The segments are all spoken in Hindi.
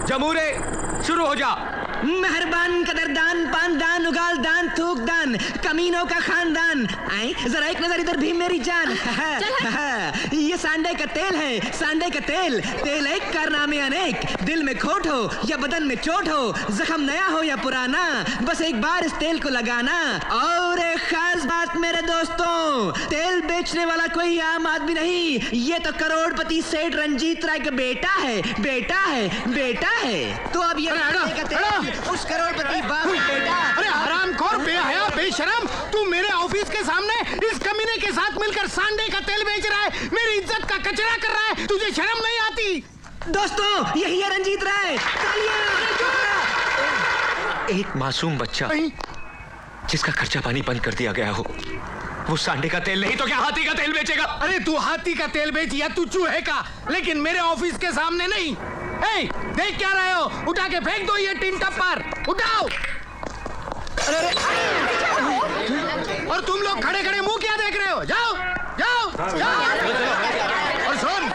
जमूरे शुरू हो जा। मेहरबान, कदरदान, पानदान, उगाल दान, थूक दान, कमीनों का खानदान। आए जरा एक नजर इधर भी मेरी जान। ये सांडे का तेल है, सांडे का तेल। तेल एक, कारनामे अनेक। दिल में खोट हो या बदन में चोट हो, जख्म नया हो या पुराना, बस एक बार इस तेल को लगाना। और एक खास बात मेरे दोस्तों, तेल बेचने वाला कोई आम आदमी नहीं, ये तो करोड़पति सेठ रंजीत राय का बेटा है, बेटा है, बेटा है। तो अब ये उस करोड़पति बाप बेटा। अरे हरामखोर, बेहया, बेशरम, तू मेरे ऑफिस के सामने इस कमीने के साथ मिलकर सांडे का तेल बेच रहा है, मेरी इज्जत का कचरा कर रहा है, तुझे शर्म नहीं आती? दोस्तों यही है रंजीत राय। एक मासूम बच्चा जिसका खर्चा पानी बंद कर दिया गया हो, वो सांडे का तेल नहीं तो क्या हाथी का तेल बेचेगा? अरे तू हाथी का तेल बेच या तू चूहे का, लेकिन मेरे ऑफिस के सामने नहीं। ए, देख क्या रहे हो? उठा के फेंक दो ये टिन टप्पर, उठाओ। और तुम लोग खड़े खड़े मुंह क्या देख रहे हो? जाओ जाओ जाओ। और सुन,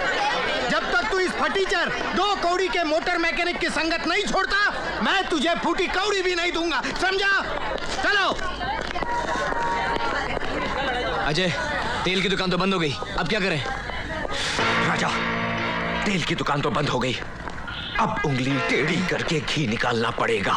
जब तक तू इस फटीचर 2 कौड़ी के मोटर मैकेनिक की संगत नहीं छोड़ता, मैं तुझे फूटी कौड़ी भी नहीं दूंगा, समझा? चलो। अजय, तेल की दुकान तो बंद हो गई, अब क्या करें? राजा, तेल की दुकान तो बंद हो गई, अब उंगली टेढ़ी करके घी निकालना पड़ेगा।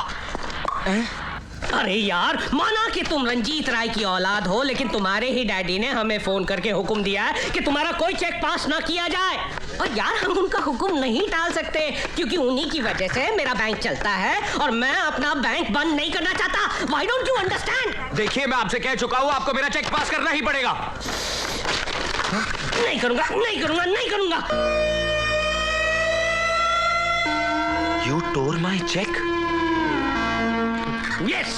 अरे यार, माना कि तुम रंजीत राय की औलाद हो, लेकिन तुम्हारे ही डैडी ने हमें फोन करके हुक्म दिया है कि तुम्हारा कोई चेक पास ना किया जाए। और यार हम उनका हुक्म नहीं टाल सकते, क्योंकि उन्हीं की वजह से मेरा बैंक चलता है और मैं अपना बैंक बंद नहीं करना चाहता। Why don't you understand? देखिए, मैं आपसे कह चुका हूँ, आपको मेरा चेक पास करना ही पड़ेगा। नहीं करूंगा, नहीं करूंगा, नहीं करूंगा। You tore my check? Yes.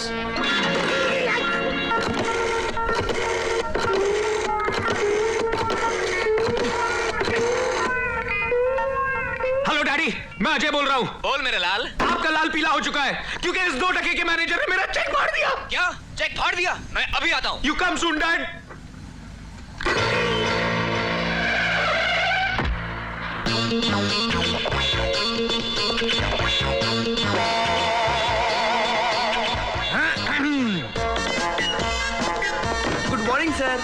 Hello daddy, मैं अजय बोल रहा हूँ। बोल मेरे लाल। आपका लाल पीला हो चुका है क्योंकि इस 2 टके के मैनेजर ने मेरा चेक फाड़ दिया। क्या चेक फाड़ दिया? मैं अभी आता हूँ। You come soon, Dad. Good morning sir.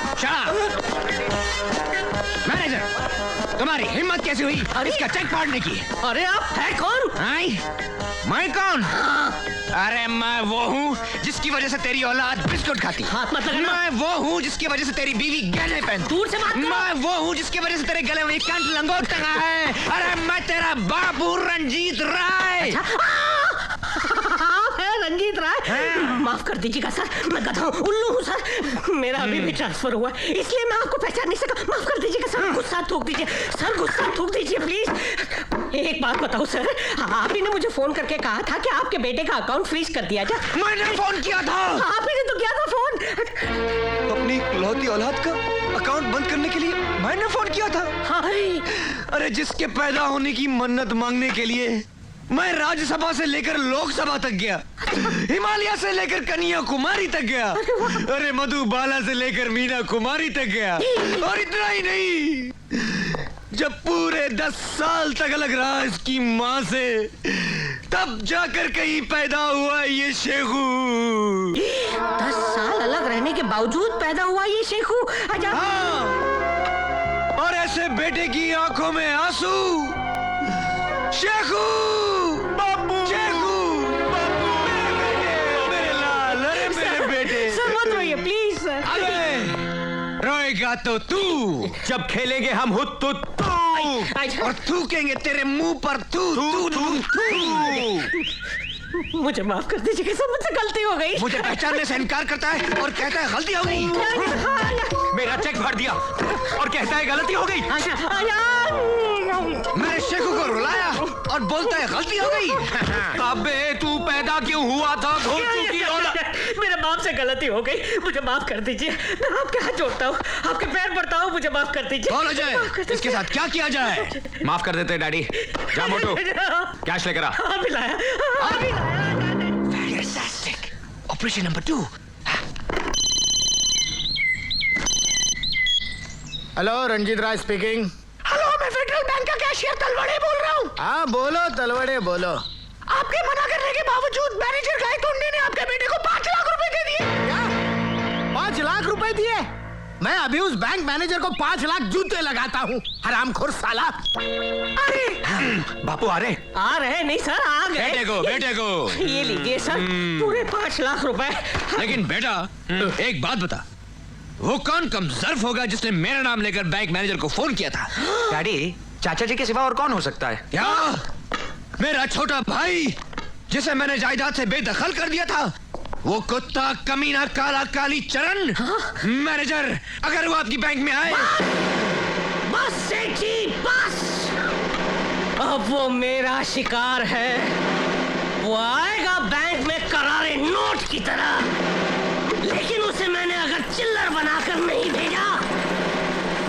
Manager, तुम्हारी हिम्मत कैसे हुई इसका चेक फाड़ने की? अरे आप है कौन? मैं कौन? अरे मैं वो हूँ जिसकी वजह से तेरी औलाद बिस्कुट खाती। हाथ मत लगाना। मैं वो हूँ जिसकी वजह से तेरी बीवी गहने पहनती। दूर से बात करो। मैं वो हूँ जिसकी वजह से तेरे गले में कंठ लंगोट टंगा है। अरे मैं तेरा बाबू रंजीत राय। आप है रंजीत राय? माफ कर दीजिएगा सर, मैं गधा हूँ, उल्लू हूँ सर। मेरा अभी भी ट्रांसफर हुआ है, इसलिए मैं आपको पहचान नहीं सका। माफ कर दीजिएगा सर, गुस्सा थूक दीजिए सर, गुस्सा थूक दीजिए प्लीज। एक बात बताओ सर, आप ही ने मुझे फोन करके कहा था कि आपके बेटे का अकाउंट फ्रीज कर दिया जाए। मैंने फोन किया था। आप ही ने तो किया था फोन। अपनी इकलौती औलाद का अकाउंट बंद करने के लिए मैंने फोन किया था। अरे जिसके पैदा होने की मन्नत मांगने के लिए मैं राज्यसभा से लेकर लोकसभा तक गया, हिमालय से लेकर कन्याकुमारी तक गया, अरे मधुबाला से लेकर मीना कुमारी तक गया। और इतना ही नहीं, जब पूरे 10 साल तक अलग रहा इसकी माँ से, तब जाकर कहीं पैदा हुआ ये शेखू। 10 साल अलग रहने के बावजूद पैदा हुआ ये शेखू। हाँ, और ऐसे बेटे की आंखों में आंसू। शेखू, बाबू, शेखू, बाबू, मेरे लाल, अरे मेरे बेटे। सर मत रोइए प्लीज सर। अरे रोएगा तो तू, जब खेलेंगे हम हुत तू और थूकेंगे तेरे मुंह पर तू। मुझे माफ कर दीजिए सर, मुझसे गलती हो गई। मुझे पहचानने से इनकार करता है और कहता है गलती हो गई। मेरा चेक फाड़ दिया और कहता है गलती हो गई। मैंने शेखू को रुलाया और बोलता है गलती हो गई। अबे तू पैदा क्यों हुआ था? मेरे बाप से गलती हो गई, मुझे माफ कर दीजिए। मैं आपके हाथ जोड़ता हूँ, आपके पैर पड़ता हूँ, मुझे माफ कर दीजिए। कौन अजय? इसके साथ क्या किया जाए? माफ कर देते डैडी। जा मोटू, कैश लेकर आ। अभी लाया। Fantastic. Operation number 2. Hello, Ranjit Rai speaking. Hello, मैं फेडरल बैंक का कैशियर तलवड़े बोल रहा हूँ। हाँ बोलो तलवड़े बोलो। आपके मना करने के बावजूद मैनेजर गायतोंडे ने आपके बेटे को 5 लाख रुपए दे दिए। क्या? 5 लाख रुपए दिए? मैं अभी उस बैंक मैनेजर को 5 लाख जूते लगाता हूँ, हरामखोर साला। अरे बापू आ रहे? आ रहे नहीं सर, आ गए। बेटे को ये लीजिए सर, पूरे 5 लाख रुपए। लेकिन बेटा एक बात बता, वो कौन कमजर्फ होगा जिसने मेरा नाम लेकर बैंक मैनेजर को फोन किया था? डैडी, चाचा जी के सिवा और कौन हो सकता है? क्या? मेरा छोटा भाई जिसे मैंने जायदाद से बेदखल कर दिया था, वो कुत्ता कमीना काला काली चरण। मैनेजर, अगर वो आपकी बैंक में आए। बस सेठ जी बस, अब वो मेरा शिकार है। वो आएगा बैंक में करारे नोट की तरह, लेकिन उसे मैंने अगर चिल्लर बनाकर नहीं भेजा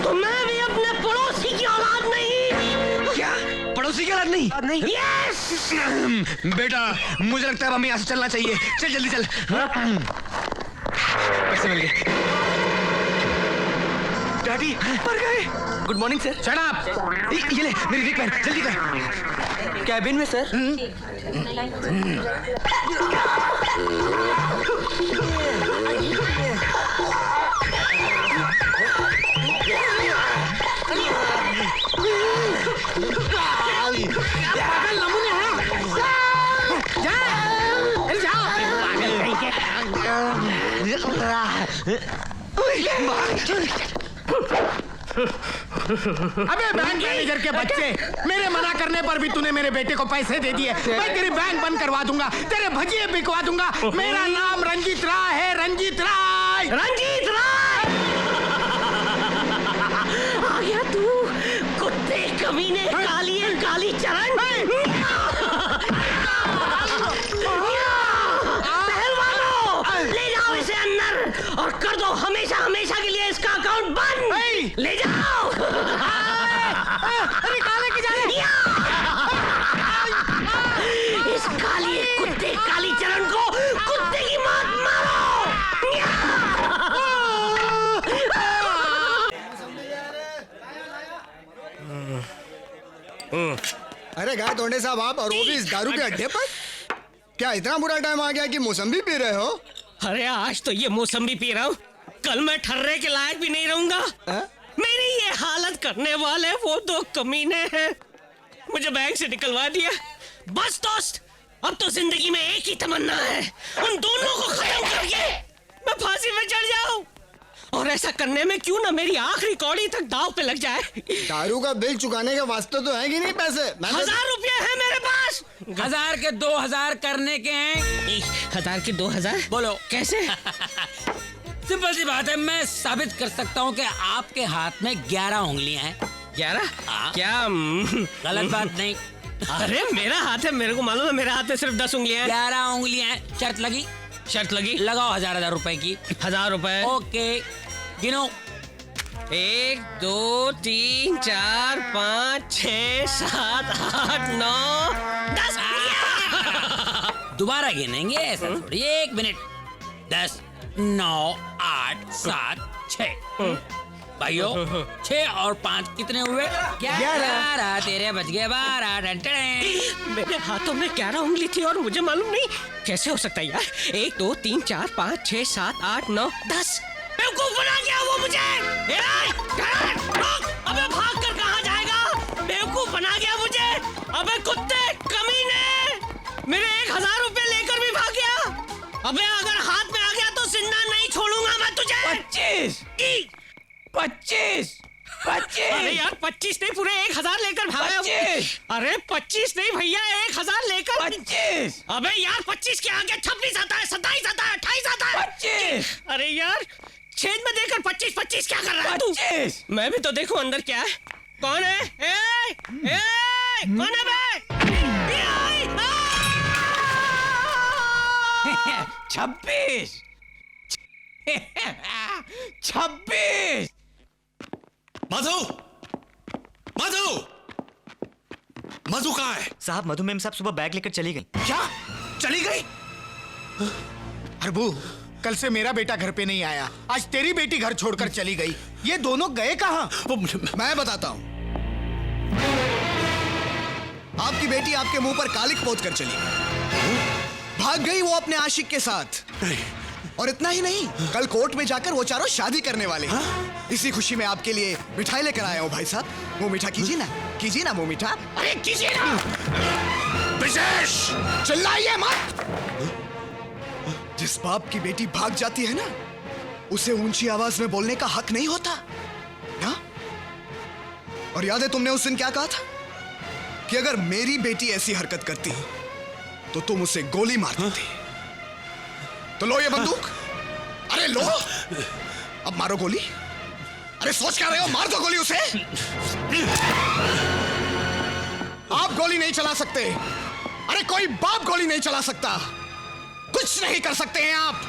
तो मैं भी अपने पड़ोसी की औलाद नहीं। क्या? पड़ोसी की औलाद नहीं? यस बेटा, मुझे लगता है हमें यहाँ से चलना चाहिए। चल जल्दी चल। पैसे मिल गए। डैडी मर गए। Good morning sir. Shut up. ये ले मेरी रिक पहन, जल्दी कर। कैबिन में सर। अबे बैंक मैनेजर के बच्चे, मेरे मना करने पर भी तूने मेरे बेटे को पैसे दे दिए। मैं तेरी बैंक बंद करवा दूंगा, तेरे भजिए बिकवा दूंगा। मेरा नाम रंजीत राय है, रंजीत राय। रंजीत राय आ गया तू, कुत्ते कमीने काली चरण। पहलवानों, ले जाओ इसे अंदर और कर दो हमेशा हमेशा के लिए इसका अकाउंट बंद। ले जाओ। अरे काले की जाने। इस काली कुत्ते काली चरण को कुत्ते की मौत मारो। अरे गायतोंडे साहब, आप और वो भी इस दारू के अड्डे पर? क्या इतना बुरा टाइम आ गया कि मौसम्बी पी रहे हो? अरे आज तो ये मौसम्बी पी रहा हूँ, कल मैं ठर्रे के लायक भी नहीं रहूंगा। मेरी ये हालत करने वाले वो 2 कमीने हैं, मुझे बैंक से निकलवा दिया। बस दोस्त, अब तो जिंदगी में एक ही तमन्ना है, उन दोनों को खत्म करके मैं फांसी में चढ़ जाऊं। और ऐसा करने में क्यों ना मेरी आखिरी कौड़ी तक दांव पे लग जाए। दारू का बिल चुकाने के वास्ते तो है कि नहीं पैसे? 1000 रुपये है मेरे पास। 1000 के 2000 करने के हैं। 1000 के 2000? बोलो कैसे? सिंपल सी बात है, मैं साबित कर सकता हूँ कि आपके हाथ में 11 उंगलियां हैं। 11? हाँ। क्या? गलत बात नहीं। अरे मेरा हाथ है, मेरे को मालूम है, मेरा हाथ में सिर्फ 10 उंगलियां हैं। 11 उंगलियां हैं। शर्त लगी? शर्त लगी। लगाओ 1000 रुपए की। 1000 रुपए। ओके, गिनो। 1 2 3 4 5 6 7 8 9 10। दोबारा गिनेंगे, ऐसा थोड़ी। 1 मिनट। 10 9 8 7 6। भाइयों, 6 और 5 कितने हुए? 11। तेरे बच गए 12। मेरे हाथों में 11 उंगली थी और मुझे मालूम नहीं। कैसे हो सकता है यार? 1 2 3 4 5 6 7 8 9 10। बेवकूफ बना गया वो मुझे। अबे भाग कर कहाँ जाएगा? बेवकूफ बना गया मुझे। अबे कुत्ते कमीने, मेरे 1000 रुपए लेकर भी भाग गया। अबे अगर हाथ में आ गया तो जिंदा नहीं छोड़ूंगा मैं तुझे। 25। 25। अरे यार 25 नहीं, पूरे 1000 लेकर भागा। 25। अरे 25 नहीं भैया, 1000 लेकर। 25। अबे यार 25 के आगे 26 आता है, 27 आता है, 28 आता है। 25। अरे यार छेद में देकर 25 क्या कर रहा है तू? 25। मैं भी तो देखूं अंदर क्या है। कौन है? कौन है बे? 26। 26। मधु, मधु, मधु कहाँ है? साहब, मधु मैम साहब सुबह बैग लेकर चली गई। क्या? चली गई? प्रभु, कल से मेरा बेटा घर पे नहीं आया, आज तेरी बेटी घर छोड़कर चली गई। ये दोनों गए कहाँ? मैं बताता हूँ। आप आपकी बेटी आपके मुंह पर कालिक पोत कर चली गई। भाग गई वो अपने आशिक के साथ। और इतना ही नहीं, कल कोर्ट में जाकर वो चारों शादी करने वाले हैं। इसी खुशी में आपके लिए मिठाई लेकर आया हूँ भाई साहब। मुंह मीठा कीजिए ना मुंह मीठा। अरे कीजिए ना। विशेष चिल्लाइए मत। जिस बाप की बेटी भाग जाती है ना, उसे ऊंची आवाज में बोलने का हक नहीं होता ना? और याद है तुमने उस दिन क्या कहा था कि अगर मेरी बेटी ऐसी हरकत करती तो तुम उसे गोली मार देते। तो लो ये बंदूक। अरे लो, अब मारो गोली। अरे सोच क्या रहे हो, मार दो गोली उसे। आप गोली नहीं चला सकते। अरे कोई बाप गोली नहीं चला सकता। कुछ नहीं कर सकते हैं आप।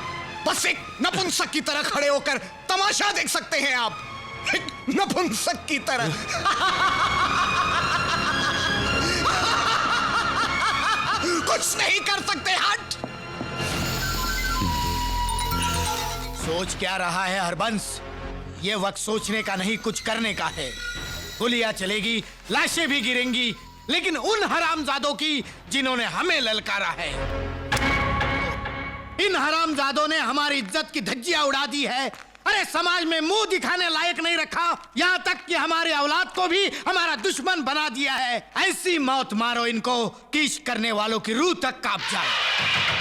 बस एक नपुंसक की तरह खड़े होकर तमाशा देख सकते हैं आप। एक नपुंसक की तरह। कुछ नहीं कर सकते। हट। सोच क्या रहा है हरबंस? ये वक्त सोचने का नहीं, कुछ करने का है। गोलियां चलेगी, लाशें भी गिरेंगी, लेकिन उन हरामजादों की जिन्होंने हमें ललकारा है। इन हरामजादों ने हमारी इज्जत की धज्जियां उड़ा दी है। अरे समाज में मुंह दिखाने लायक नहीं रखा, यहाँ तक कि हमारे औलाद को भी हमारा दुश्मन बना दिया है। ऐसी मौत मारो इनको कि इश्क करने वालों की रूह तक कांप जाए।